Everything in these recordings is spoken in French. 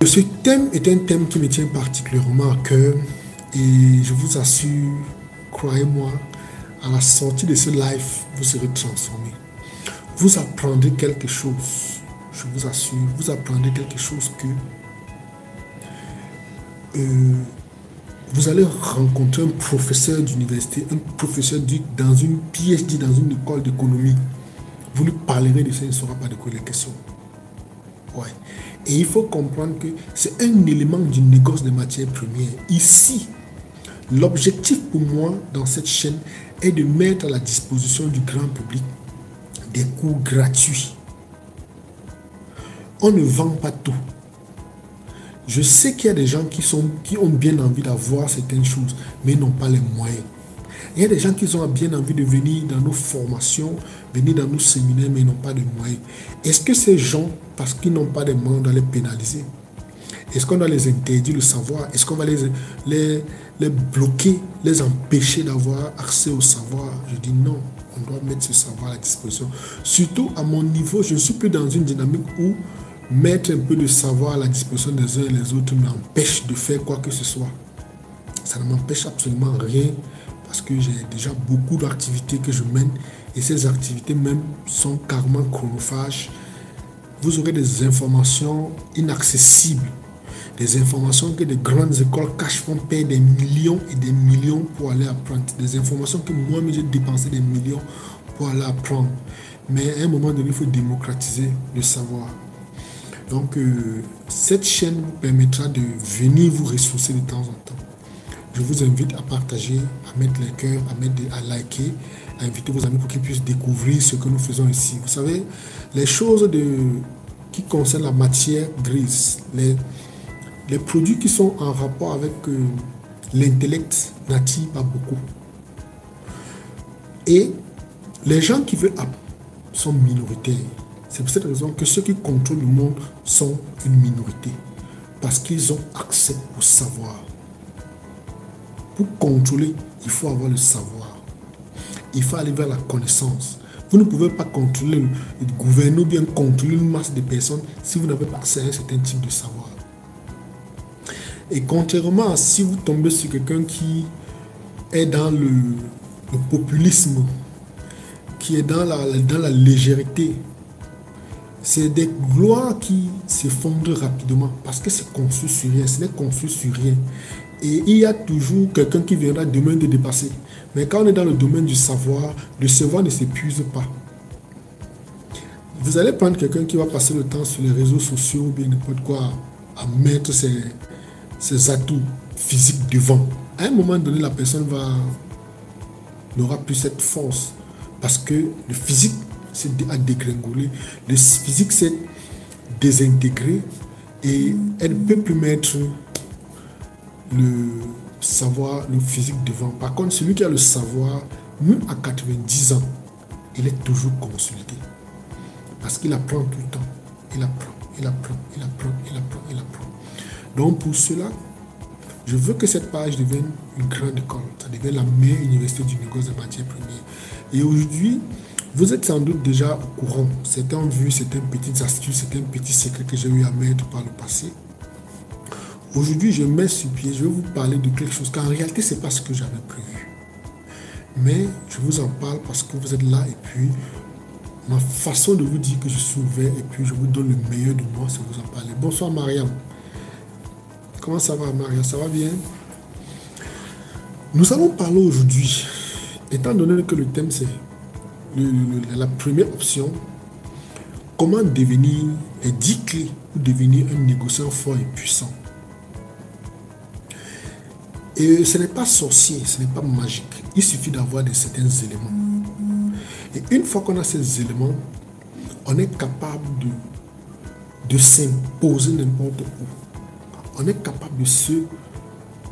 Ce thème est un thème qui me tient particulièrement à cœur et je vous assure, croyez-moi, à la sortie de ce live, vous serez transformés. Vous apprendrez quelque chose, je vous assure, vous apprendrez quelque chose que vous allez rencontrer un professeur d'université, un professeur dans une PhD, dans une école d'économie. Vous lui parlerez de ça, il ne saura pas de quoi les questions. Ouais. Et il faut comprendre que c'est un élément du négoce des matières premières. Ici, l'objectif pour moi dans cette chaîne est de mettre à la disposition du grand public des cours gratuits. On ne vend pas tout. Je sais qu'il y a des gens qui ont bien envie d'avoir certaines choses, mais n'ont pas les moyens. Il y a des gens qui ont bien envie de venir dans nos formations, venir dans nos séminaires, mais ils n'ont pas de moyens. Est-ce que ces gens, parce qu'ils n'ont pas de moyens, on doit les pénaliser? Est-ce qu'on doit les interdire le savoir? Est-ce qu'on va les bloquer, les empêcher d'avoir accès au savoir? Je dis non, on doit mettre ce savoir à la disposition. Surtout à mon niveau, je ne suis plus dans une dynamique où mettre un peu de savoir à la disposition des uns et des autres m'empêche de faire quoi que ce soit. Ça ne m'empêche absolument rien parce que j'ai déjà beaucoup d'activités que je mène et ces activités même sont carrément chronophages. Vous aurez des informations inaccessibles, des informations que des grandes écoles cachent, font payer des millions et des millions pour aller apprendre, des informations que moi-même j'ai dépensé des millions pour aller apprendre. Mais à un moment donné, il faut démocratiser le savoir. Donc, cette chaîne vous permettra de venir vous ressourcer de temps en temps. Je vous invite à partager, à mettre les cœurs, à liker, à inviter vos amis pour qu'ils puissent découvrir ce que nous faisons ici. Vous savez, les choses qui concernent la matière grise, les produits qui sont en rapport avec l'intellect n'attirent pas beaucoup. Et les gens qui veulent sont minoritaires. C'est pour cette raison que ceux qui contrôlent le monde sont une minorité. Parce qu'ils ont accès au savoir. Pour contrôler, il faut avoir le savoir. Il faut aller vers la connaissance. Vous ne pouvez pas contrôler le gouvernement ou bien contrôler une masse de personnes si vous n'avez pas accès à un certain type de savoir. Et contrairement à si vous tombez sur quelqu'un qui est dans le populisme, qui est dans la légèreté, c'est des gloires qui s'effondrent rapidement parce que c'est construit sur rien, ce n'est construit sur rien. Et il y a toujours quelqu'un qui viendra demain de dépasser. Mais quand on est dans le domaine du savoir, le savoir ne s'épuise pas. Vous allez prendre quelqu'un qui va passer le temps sur les réseaux sociaux ou bien n'importe quoi à mettre ses atouts physiques devant. À un moment donné, la personne n'aura plus cette force parce que le physique a dégringolé, le physique s'est désintégré et elle ne peut plus mettre le savoir, le physique devant. Par contre, celui qui a le savoir, même à 90 ans, il est toujours consulté. Parce qu'il apprend tout le temps. Il apprend, il apprend, il apprend, il apprend, il apprend. Donc pour cela, je veux que cette page devienne une grande école. Ça devienne la meilleure université du négoce des matières premières. Et aujourd'hui, vous êtes sans doute déjà au courant. Certains ont vu certaines petites astuces, certains petits secrets que j'ai eu à mettre par le passé. Aujourd'hui, je mets sur pied, je vais vous parler de quelque chose qu'en réalité, ce n'est pas ce que j'avais prévu. Mais je vous en parle parce que vous êtes là et puis ma façon de vous dire que je suis ouvert et puis je vous donne le meilleur de moi, c'est vous en parler. Bonsoir Mariam. Comment ça va Mariam? Ça va bien? Nous allons parler aujourd'hui, étant donné que le thème c'est la première option, comment devenir les 10 clés pour devenir un négociant fort et puissant. Et ce n'est pas sorcier, ce n'est pas magique. Il suffit d'avoir certains éléments. Et une fois qu'on a ces éléments, on est capable de s'imposer n'importe où. On est capable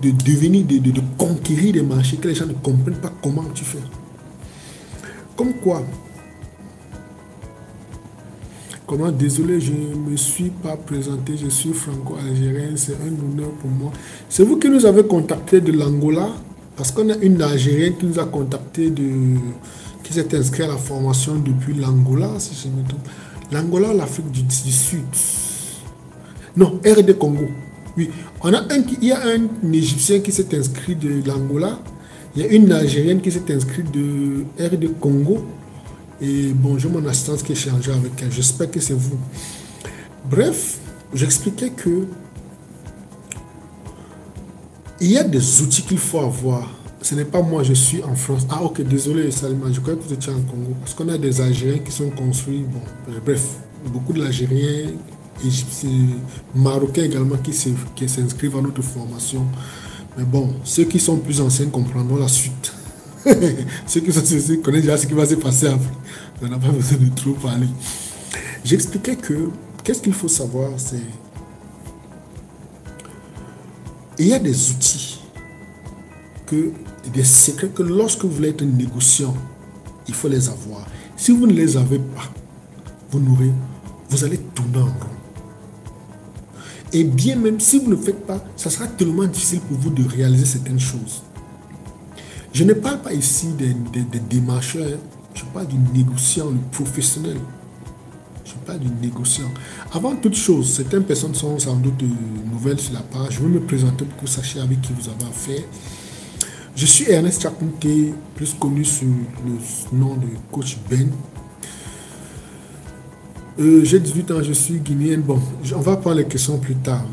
de devenir, de conquérir des marchés que les gens ne comprennent pas comment tu fais. Comme quoi, comment, désolé, je ne me suis pas présenté, je suis franco-algérien, c'est un honneur pour moi. C'est vous qui nous avez contacté de l'Angola, parce qu'on a une Algérienne qui nous a contacté, qui s'est inscrite à la formation depuis l'Angola, si je me trompe. L'Angola, l'Afrique du Sud. Non, RD Congo. Oui, il y a un Égyptien qui s'est inscrit de l'Angola. Il y a une Algérienne qui s'est inscrite de RD Congo. Et bon, j'ai mon assistance qui est changée avec elle. J'espère que c'est vous. Bref, j'expliquais que il y a des outils qu'il faut avoir. Ce n'est pas moi, je suis en France. Ah ok, désolé Salima, je crois que vous étiez en Congo. Parce qu'on a des Algériens qui sont construits. Bon, bref, beaucoup de l'Algérien, Égyptiens, Marocains également qui s'inscrivent à notre formation. Mais bon, ceux qui sont plus anciens comprendront la suite. Ceux qui sont anciens connaissent déjà ce qui va se passer après. On n'a pas besoin de trop parler. J'expliquais que, qu'est-ce qu'il faut savoir, c'est... Il y a des outils, des secrets que lorsque vous voulez être négociant, il faut les avoir. Si vous ne les avez pas, vous allez tourner en rond. Et bien même si vous ne le faites pas, ça sera tellement difficile pour vous de réaliser certaines choses. Je ne parle pas ici des démarcheurs, je parle du négociant, le professionnel. Je parle du négociant. Avant toute chose, certaines personnes sont sans doute nouvelles sur la page. Je vais me présenter pour que vous sachiez avec qui vous avez affaire. Je suis Ernest Chakunte, plus connu sous le nom de Coach Ben. J'ai 18 ans, je suis guinéen. Bon, on va prendre les questions plus tard.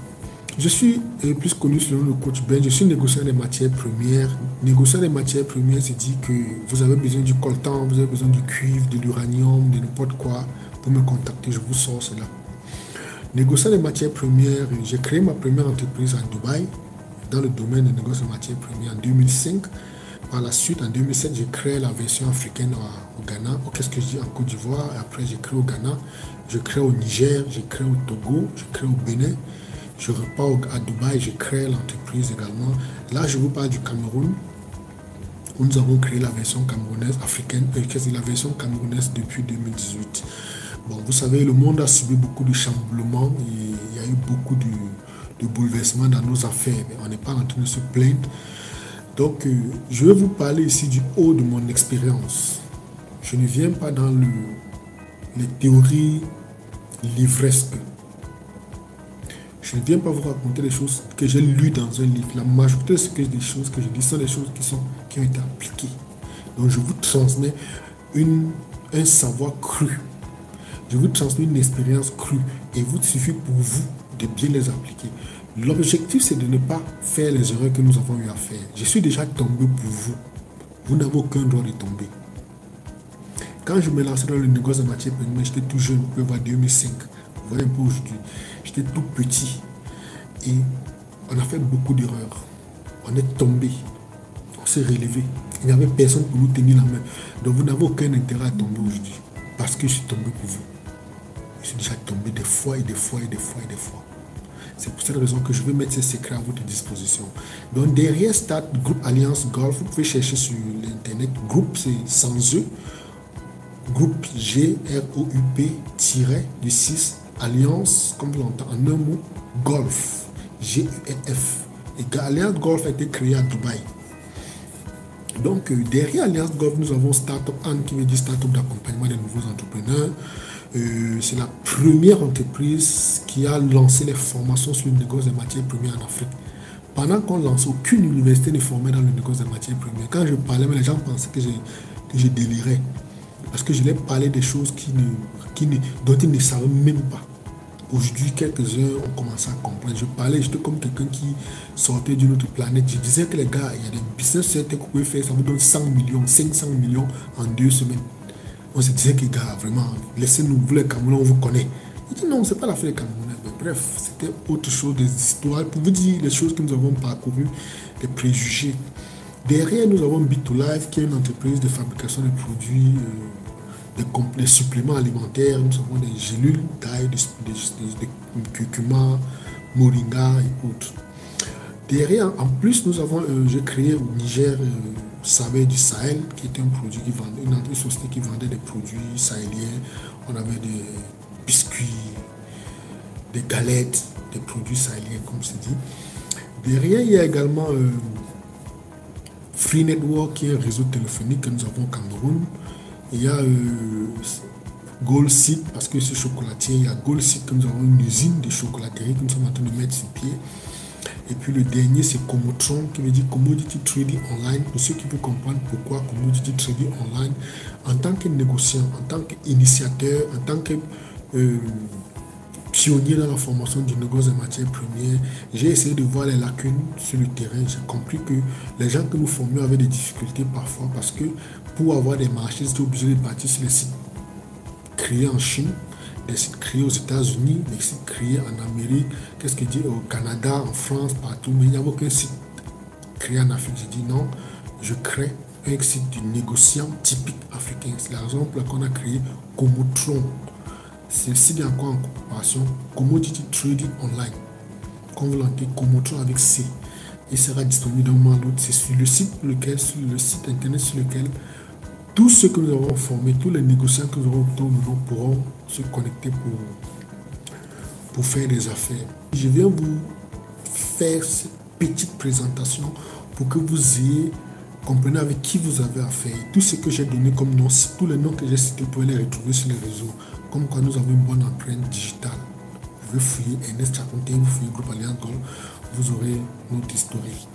Je suis plus connu sous le nom de Coach Ben. Je suis négociant des matières premières. Négociant des matières premières, c'est dit que vous avez besoin du coltan, vous avez besoin du cuivre, de l'uranium, de n'importe quoi. Pour me contacter, je vous sors cela. Négociant des matières premières, j'ai créé ma première entreprise à Dubaï, dans le domaine de négoce de matières premières en 2005. Par la suite, en 2007, j'ai créé la version africaine au Ghana. Qu'est-ce que je dis en Côte d'Ivoire? Après, j'ai créé au Ghana, je crée au Niger, j'ai créé au Togo, je crée au Bénin. Je repars à Dubaï, j'ai créé l'entreprise également. Là, je vous parle du Cameroun, où nous avons créé la version camerounaise africaine, la version camerounaise depuis 2018. Bon, vous savez, le monde a subi beaucoup de chamboulements, il y a eu beaucoup de bouleversements dans nos affaires. Mais on n'est pas en train de se plaindre. Donc, je vais vous parler ici du haut de mon expérience. Je ne viens pas dans les théories livresques. Je ne viens pas vous raconter des choses que j'ai lues dans un livre. La majorité des choses que je dis sont des choses qui ont été appliquées. Donc, je vous transmets un savoir cru. Je vous transmets une expérience crue. Et il suffit pour vous de bien les appliquer. L'objectif, c'est de ne pas faire les erreurs que nous avons eu à faire. Je suis déjà tombé pour vous. Vous n'avez aucun droit de tomber. Quand je me lançais dans le négoce de matière première, j'étais tout jeune, vous pouvez voir 2005. Vous voyez un peu aujourd'hui. J'étais tout petit. Et on a fait beaucoup d'erreurs. On est tombé. On s'est relevé. Il n'y avait personne pour nous tenir la main. Donc vous n'avez aucun intérêt à tomber aujourd'hui. Parce que je suis tombé pour vous. Je suis déjà tombé des fois et des fois et des fois et des fois. C'est pour cette raison que je vais mettre ces secrets à votre disposition. Donc derrière Start Group Alliance Golf, vous pouvez chercher sur l'internet. Groupe, c'est sans E. Groupe G-R-O-U-P du 6 Alliance, comme vous l'entendez, en un mot, Golf. G-U-F. Et Alliance Golf a été créée à Dubaï. Donc derrière Alliance Golf, nous avons Startup Anne qui veut dire Startup d'accompagnement des nouveaux entrepreneurs. C'est la première entreprise qui a lancé les formations sur le négoce des matières premières en Afrique. Pendant qu'on lance, aucune université ne formait dans le négoce des matières premières. Quand je parlais, les gens pensaient que je délirais. Parce que je leur parlais des choses dont ils ne savaient même pas. Aujourd'hui, quelques-uns ont commencé à comprendre. Je parlais, j'étais comme quelqu'un qui sortait d'une autre planète. Je disais que les gars, il y a des business que vous pouvez faire, ça vous donne 100 millions, 500 millions en 2 semaines. On se disait que gars, vraiment, laissez-nous, vous les Camerounais, on vous connaît. Il dit non, c'est pas l'affaire des Camerounais. Bref, c'était autre chose, des histoires. Pour vous dire les choses que nous avons parcourues, des préjugés. Derrière, nous avons Bit2Life, qui est une entreprise de fabrication de produits, des suppléments alimentaires. Nous avons des gélules d'ail, des curcuma, moringa et autres. Derrière, en plus, nous avons, j'ai créé au Niger, Saveur du Sahel, qui était un produit qui vendait, une société qui vendait des produits sahéliens. On avait des biscuits, des galettes, des produits sahéliens, comme c'est dit. Derrière, il y a également Free Network, qui est un réseau téléphonique que nous avons au Cameroun. Il y a Gold Seed, parce que ce chocolatier, il y a Gold Seed, que nous avons une usine de chocolaterie que nous sommes en train de mettre sur pied. Et puis le dernier, c'est Comotron, qui veut dire Commodity Trading Online. Pour ceux qui veulent comprendre pourquoi Commodity Trading Online, en tant que négociant, en tant qu'initiateur, en tant que pionnier dans la formation du négoce des matières premières, j'ai essayé de voir les lacunes sur le terrain. J'ai compris que les gens que nous formions avaient des difficultés parfois parce que pour avoir des marchés, ils étaient obligés de bâtir sur les sites créés en Chine, des sites créés aux États-Unis, des sites créés en Amérique, qu'est-ce que dit au Canada, en France, partout, mais il n'y a aucun site créé en Afrique. J'ai dit non, je crée un site du négociant typique africain. C'est la raison pour laquelle on a créé Comotron. Celle-ci est encore en coopération, Commodity Trading Online. Quand vous l'entendez, Comotron avec C. Il sera disponible d'un moment à l'autre. C'est sur le site internet sur lequel tous ceux que nous avons formés, tous les négociants que nous avons autour de nous pourront se connecter pour faire des affaires. Je viens vous faire cette petite présentation pour que vous ayez comprenez avec qui vous avez affaire. Tout ce que j'ai donné comme nom, tous les noms que j'ai cités, vous pouvez les retrouver sur les réseaux. Comme quoi nous avons une bonne empreinte digitale. Vous pouvez fouiller Ernest Chakonté, vous fouillez Groupe Alliance Gold, vous aurez notre historique.